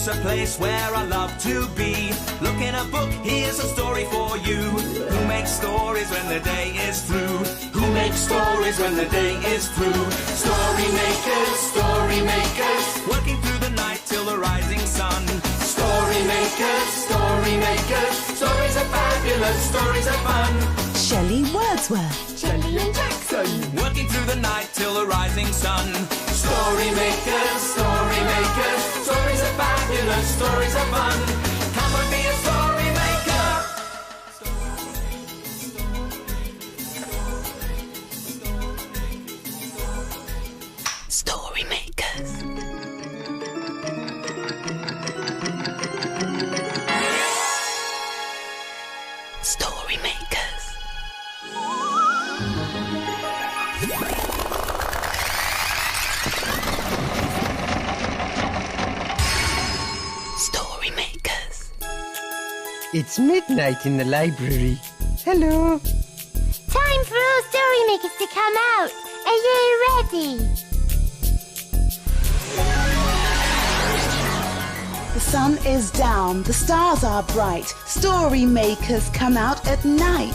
It's a place where I love to be. Look in a book, here's a story for you. Who makes stories when the day is through? Who makes stories when the day is through? Story makers, working through the night till the rising sun. Story makers, stories are fabulous, stories are fun. Shelley Wordsworth. Shelley and Jackson. Working through the night till the rising sun. Story makers, stories are fabulous, stories are fun. Come and be a story maker. Story makers. Story makers. Story makers. It's midnight in the library. Hello. Time for all story makers to come out. Are you ready? The sun is down, the stars are bright. Story makers come out at night.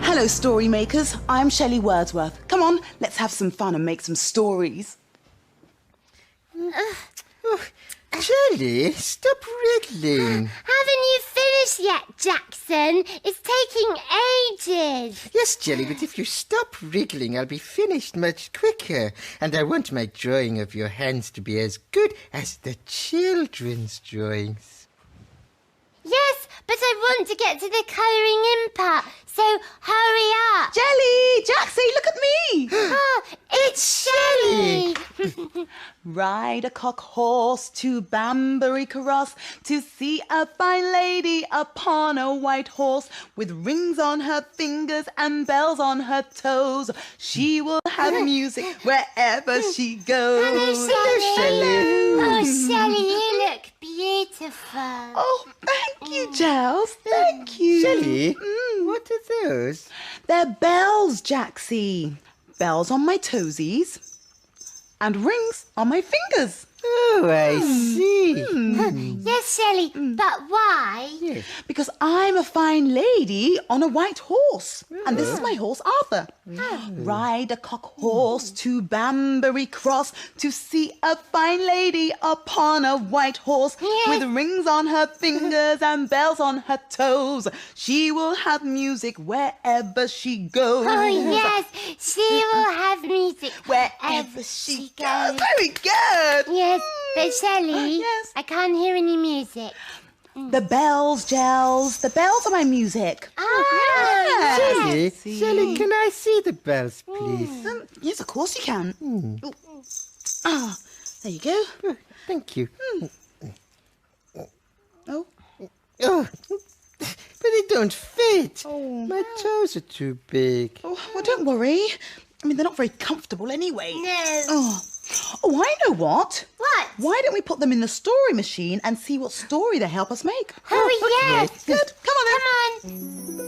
Hello, story makers. I'm Shelley Wordsworth. Come on, let's have some fun and make some stories. Shelley, stop wriggling. Haven't you finished yet, Jackson? It's taking ages. Yes, Shelley, but if you stop wriggling, I'll be finished much quicker. And I want my drawing of your hands to be as good as the children's drawings. Yes, but I want to get to the colouring in part, so hurry up. Jelly! Jaxie, look at me! Oh, it's Shelley. Ride a cock horse to Banbury Cross to see a fine lady upon a white horse with rings on her fingers and bells on her toes. She will have music wherever she goes. Hello, Shelley. Oh, Shelley, you look beautiful. Oh, thank you, Giles. Thank you. Shelley, what are those? They're bells, Jaxie. Bells on my toesies and rings on my fingers. Oh, I see. Yes, Shelley, but why? Yes. Because I'm a fine lady on a white horse. And this is my horse, Arthur. Ride a cock horse to Banbury Cross to see a fine lady upon a white horse with rings on her fingers and bells on her toes. She will have music wherever she goes. Oh, yes, she will have music Wherever she goes. Very good. Yes, but Shelley, Yes. I can't hear any music. The bells, Gels. The bells are my music. Ah, Shelley, see. Shelley, can I see the bells, please? Yes, of course you can. Ah, there you go. Thank you. Oh, Oh, but they don't fit. My toes are too big. well, don't worry. I mean, they're not very comfortable anyway. No. Oh, I know what. What? Why don't we put them in the story machine and see what story they help us make? Oh, yes. Good. Come on then. Come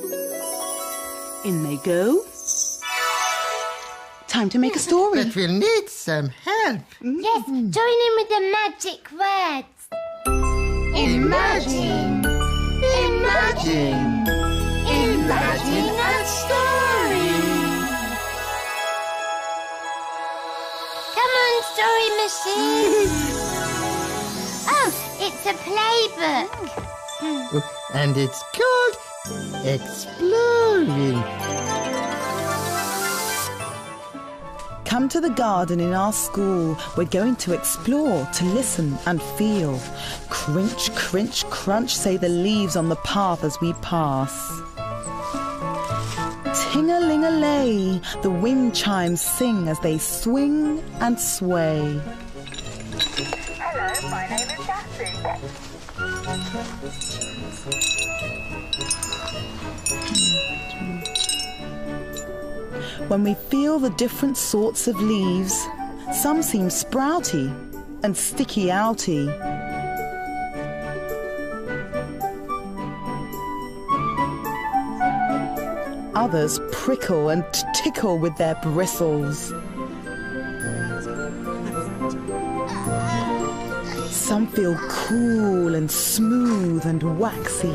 on. In they go. Time to make a story. But we'll need some help. Yes, join in with the magic words. Imagine. Imagine. Imagine a story. Come on, story machine. Oh, it's a playbook. And it's called Exploring. Come to the garden in our school. We're going to explore, to listen and feel. Crunch, crunch, crunch, say the leaves on the path as we pass. Ting-a-ling-a-lay, the wind chimes sing as they swing and sway. Hello, my name is Shelley. When we feel the different sorts of leaves, some seem sprouty and sticky-outy. Others prickle and tickle with their bristles. Some feel cool and smooth and waxy.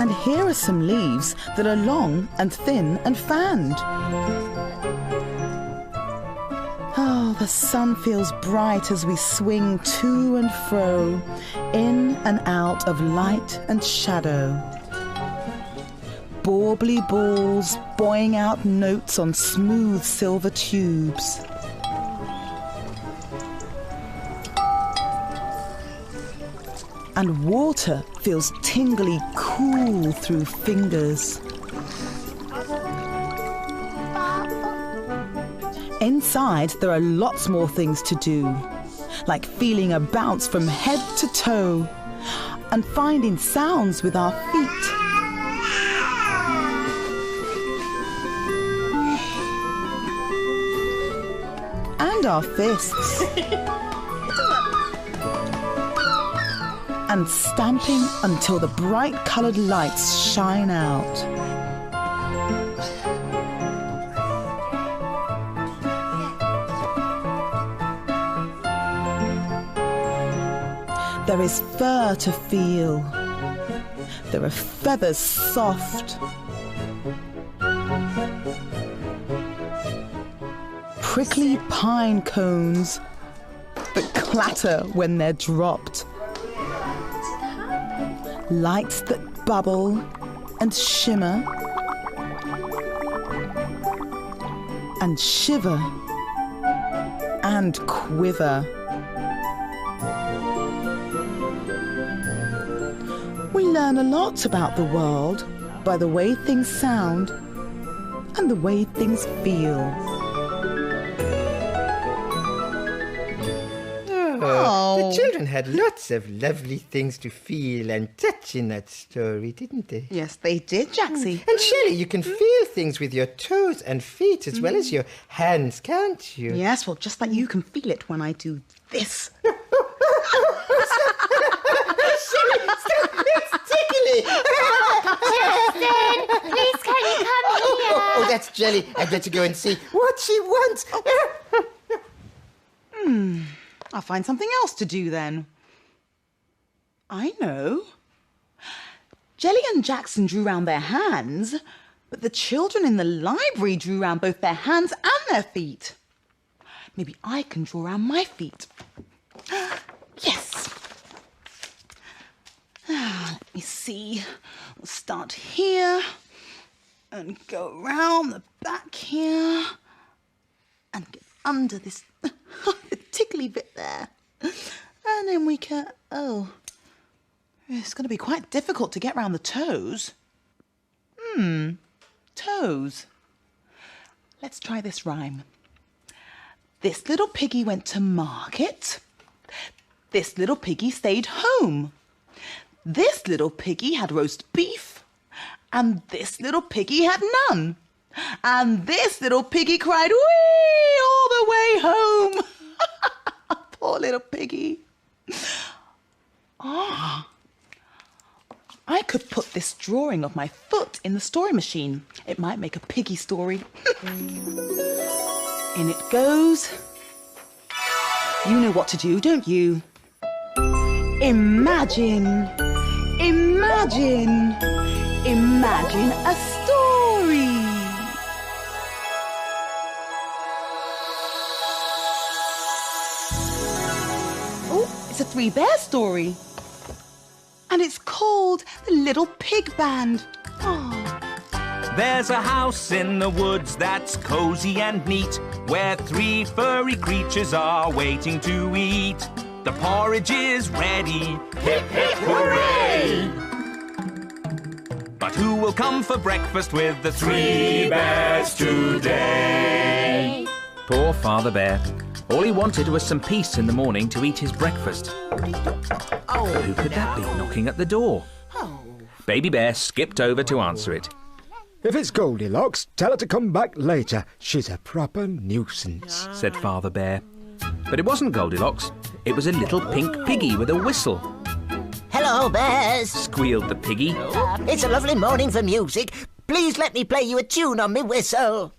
And here are some leaves that are long and thin and fanned. Oh, the sun feels bright as we swing to and fro, in and out of light and shadow. Bauble balls buoying out notes on smooth silver tubes. And water feels tingly cool through fingers. Inside, there are lots more things to do, like feeling a bounce from head to toe and finding sounds with our feet. And our fists. And stamping until the bright coloured lights shine out. There is fur to feel. There are feathers soft. Prickly pine cones that clatter when they're dropped. Lights that bubble and shimmer and shiver and quiver. We learn a lot about the world by the way things sound and the way things feel. The children had lots of lovely things to feel and touch in that story, didn't they? Yes, they did, Jaxie. And Shelley, you can feel things with your toes and feet as well as your hands, can't you? Yes, well, just like you can feel it when I do this. Shelley, stop! It's tickly! Justin, please can you come here? Oh, that's Jelly. I'd better go and see what she wants. I'll find something else to do then. I know. Jelly and Jackson drew round their hands, but the children in the library drew round both their hands and their feet. Maybe I can draw round my feet. Yes. Let me see. We'll start here and go round the back here and get under this the tickly bit there. And then we can... Oh, it's going to be quite difficult to get round the toes. Toes. Let's try this rhyme. This little piggy went to market. This little piggy stayed home. This little piggy had roast beef. And this little piggy had none. And this little piggy cried, wee, all the way home. Poor little piggy. I could put this drawing of my foot in the story machine. It might make a piggy story. In it goes. You know what to do, don't you? Imagine, imagine, imagine a story. Oh, it's a Three Bears story. And it's called The Little Pig Band. Oh. There's a house in the woods that's cozy and neat, where three furry creatures are waiting to eat. The porridge is ready, hip hip hooray! But who will come for breakfast with the three bears today? Poor Father Bear. All he wanted was some peace in the morning to eat his breakfast. Oh, Who could that be knocking at the door? Baby Bear skipped over to answer it. If it's Goldilocks, tell her to come back later. She's a proper nuisance. Said Father Bear. But it wasn't Goldilocks. It was a little pink piggy with a whistle. Hello, bears. Squealed the piggy. It's a lovely morning for music. Please let me play you a tune on me whistle.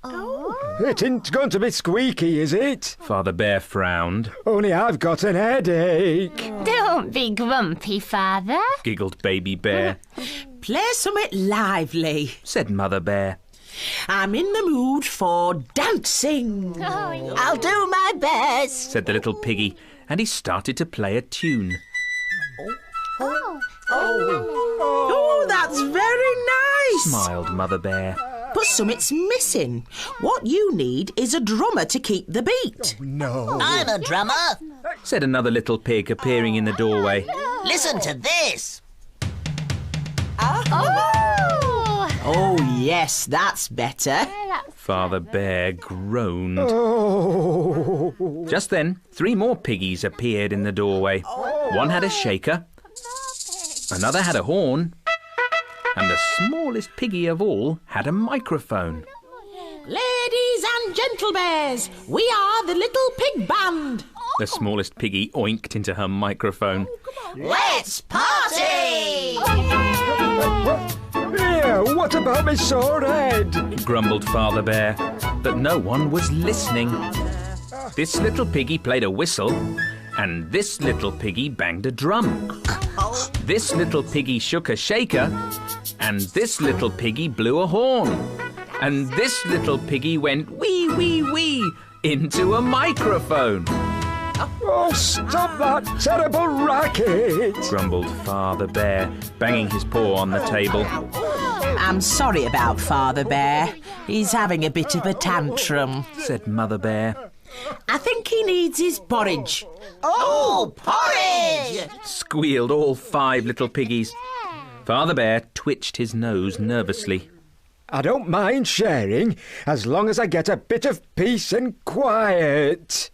It ain't going to be squeaky, is it? Father Bear frowned. Only I've got an headache. Don't be grumpy, Father. Giggled Baby Bear. Play something lively, Said Mother Bear. I'm in the mood for dancing. Oh, yeah. I'll do my best. Said the little piggy, and he started to play a tune. Oh, that's very nice. Smiled Mother Bear. But something's missing. What you need is a drummer to keep the beat. No. I'm a drummer. Said another little pig appearing in the doorway. Listen to this. Oh, yes, that's better. Father Bear groaned. Oh. Just then, 3 more piggies appeared in the doorway. One had a shaker, another had a horn, and the smallest piggy of all had a microphone. Ladies and gentlebears, we are the Little Pig Band. The smallest piggy oinked into her microphone. Let's party! Yeah, what about me sore head? Grumbled Father Bear, but no one was listening. This little piggy played a whistle, and this little piggy banged a drum. This little piggy shook a shaker, and this little piggy blew a horn. And this little piggy went wee, wee, wee into a microphone. Oh, stop that terrible racket! Grumbled Father Bear, banging his paw on the table. I'm sorry about Father Bear. He's having a bit of a tantrum. Said Mother Bear. I think he needs his porridge. Oh, porridge! Squealed all 5 little piggies. Father Bear twitched his nose nervously. I don't mind sharing, as long as I get a bit of peace and quiet.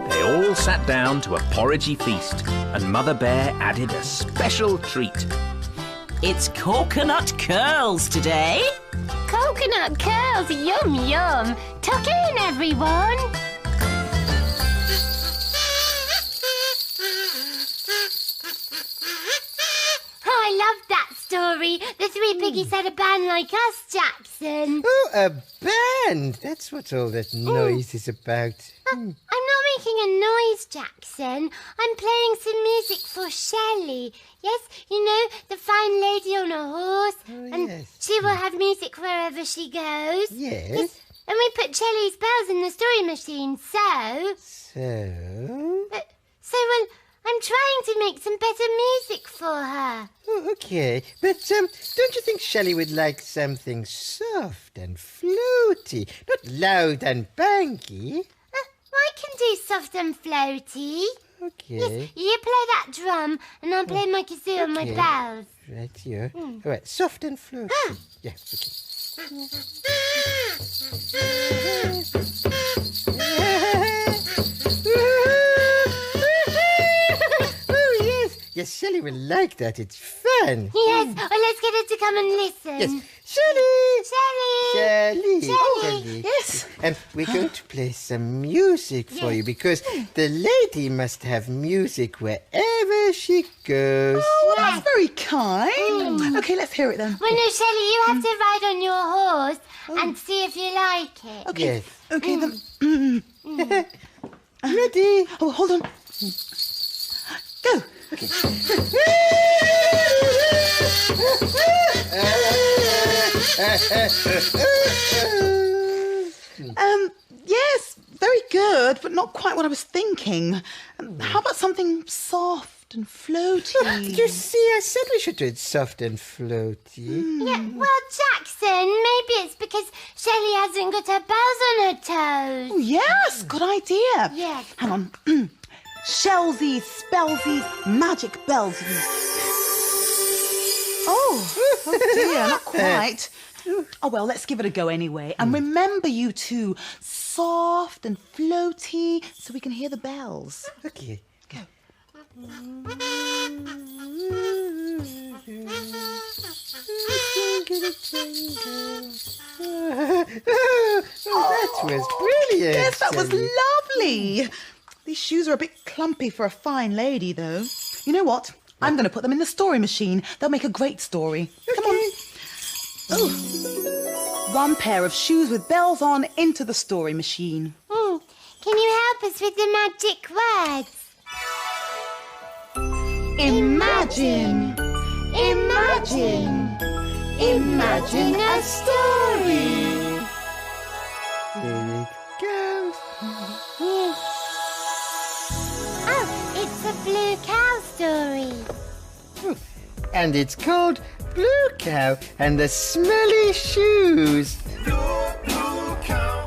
They all sat down to a porridgey feast, and Mother Bear added a special treat. It's coconut curls today. Coconut curls, yum yum. Tuck in, everyone. Oh, I love that story. The 3 piggies had a band like us, Jackson. Oh, a band! That's what all that noise is about. I'm not making a noise, Jackson. I'm playing some music for Shelley. Yes, you know, the fine lady on a horse. And yes. she will have music wherever she goes. Yes. And we put Shelley's bells in the story machine, so... So? Well, I'm trying to make some better music for her. Oh, okay. But don't you think Shelley would like something soft and floaty, not loud and bangy? I can do soft and floaty. Okay. Yes, you play that drum, and I'll play my kazoo and my Okay. bells. Right here. All right, soft and floaty. Yeah, okay. Oh, yes. Yes, Shelley will like that. It's fun. Yes, well, let's get her to come and listen. Yes. Shelley! Shelley! Shelley! Yes. We're going to play some music for you because the lady must have music wherever she goes. Oh, well, that's very kind. Okay, let's hear it then. Well, no, Shelley, you have to ride on your horse and see if you like it. Okay. Yes. Okay, then. Ready? Oh, hold on. Go. Yes, very good, but not quite what I was thinking. How about something soft and floaty? You see, I said we should do it soft and floaty. Yeah, well, Jackson, maybe it's because Shelley hasn't got her bells on her toes. Oh, yes, good idea. Yes. Hang on. Shellsies, spellsies, magic bellsies. Oh dear, not quite. Oh, well, let's give it a go anyway. And remember, you two, soft and floaty so we can hear the bells. Okay. Go. That was brilliant. Yes, that was Shelley. lovely. These shoes are a bit clumpy for a fine lady, though. You know what? I'm going to put them in the story machine. They'll make a great story. Come on. Oh. one pair of shoes with bells on into the story machine. Can you help us with the magic words? Imagine, imagine, imagine a story. There it goes. Oh, it's a blue cow story. And it's called Blue Cow and the Smelly Shoes.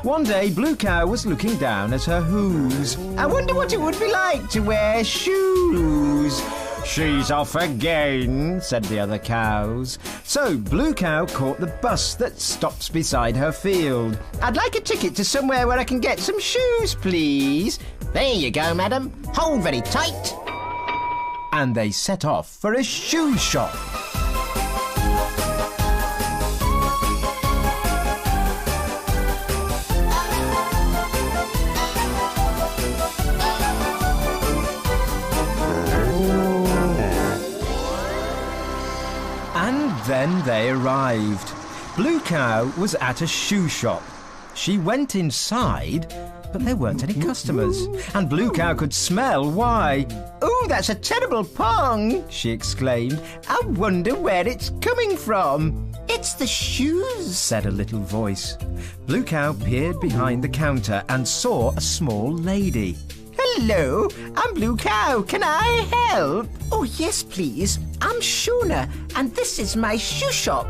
One day, Blue Cow was looking down at her hooves. I wonder what it would be like to wear shoes. She's off again, said the other cows. So Blue Cow caught the bus that stops beside her field. I'd like a ticket to somewhere where I can get some shoes, please. There you go, madam. Hold very tight. And they set off for a shoe shop. And then they arrived. Blue Cow was at a shoe shop. She went inside, but there weren't any customers. And Blue Cow could smell why. "Oh, that's a terrible pong," she exclaimed. "I wonder where it's coming from." "It's the shoes," said a little voice. Blue Cow peered behind the counter and saw a small lady. "Hello, I'm Blue Cow. Can I help?" Oh, yes, please. I'm Shona, and this is my shoe shop.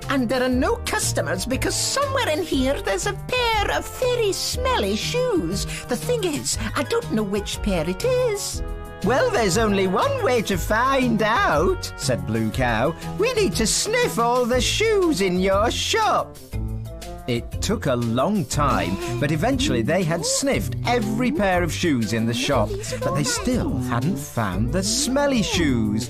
And there are no customers because somewhere in here there's a pair of very smelly shoes. The thing is, I don't know which pair it is. "Well, there's only one way to find out," said Blue Cow. "We need to sniff all the shoes in your shop." It took a long time, but eventually they had sniffed every pair of shoes in the shop, but they still hadn't found the smelly shoes.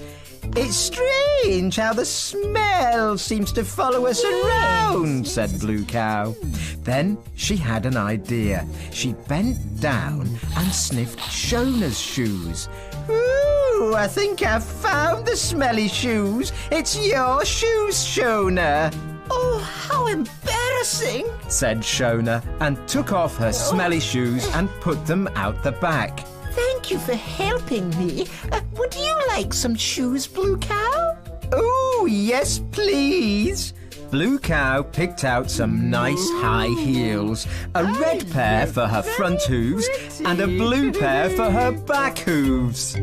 "It's strange how the smell seems to follow us around," said Blue Cow. Then she had an idea. She bent down and sniffed Shona's shoes. "Ooh, I think I've found the smelly shoes. It's your shoes, Shona." Oh, how embarrassing, said Shona, and took off her smelly shoes and put them out the back. Thank you for helping me. Would you like some shoes, Blue Cow? Oh, yes, please. Blue Cow picked out some nice high heels, a red pair for her front hooves and a blue pair for her back hooves.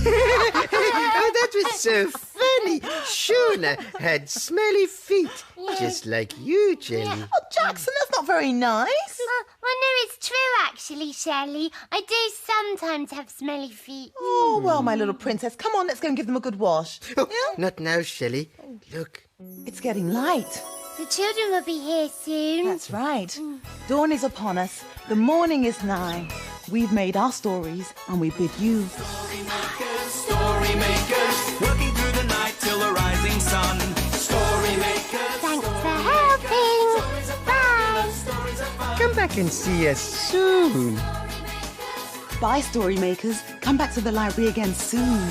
Oh, that was so funny. Shona had smelly feet, just like you, Jelly. Oh, Jackson, that's not very nice. Well, no, it's true, actually, Shelley. I do sometimes have smelly feet. Oh, well, my little princess, come on, let's go and give them a good wash. Oh, not now, Shelley. Look. It's getting light. The children will be here soon. That's right. Dawn is upon us. The morning is nigh. We've made our stories, and we bid you. Story makers, working through the night till the rising sun. Story makers. Thanks for helping. Bye. Come back and see us soon. Bye, story makers. Come back to the library again soon.